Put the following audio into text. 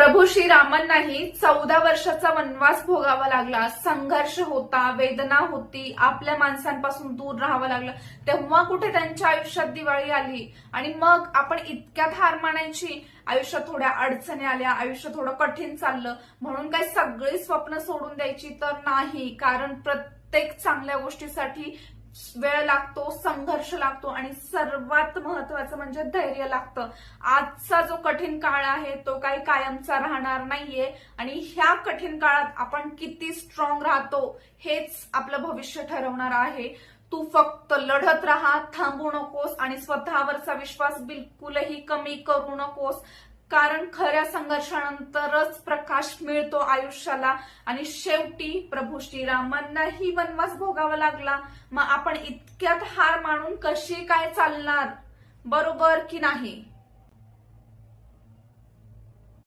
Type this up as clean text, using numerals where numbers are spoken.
प्रभू श्रीरामांनाही 14 वर्षाचा वनवास भोगावा लागला, संघर्ष होता, वेदना होती, आपल्या माणसांपासून दूर राहावं लागलं. तेव्हा कुठे त्यांच्या आयुष्यात दिवाळी आली. आणि मग आपण इतक्यात हार मानायची? आयुष्यात थोड्या अडचणी आल्या, आयुष्य थोडं कठीण चाललं म्हणून काही सगळी स्वप्न सोडून द्यायची तर नाही. कारण प्रत्येक चांगल्या गोष्टीसाठी वेळ लागतो, संघर्ष लागतो आणि सर्वात महत्वाचं म्हणजे धैर्य लागतं. आजचा जो कठीण काळ आहे तो काही कायमचा राहणार नाहीये आणि ह्या कठीण काळात आपण किती स्ट्रॉंग राहतो हेच आपलं भविष्य ठरवणार आहे. तू फक्त लढत राहा, थांबू नकोस आणि स्वतःवरचा विश्वास बिलकुलही कमी करू नकोस. कारण खऱ्या संघर्षानंतरच प्रकाश मिळतो आयुष्याला. आणि शेवटी प्रभू श्रीरामांनाही वनवास भोगावा लागला. मग आपण इतक्यात हार मानून कशी काय चालणार? बरोबर की नाही?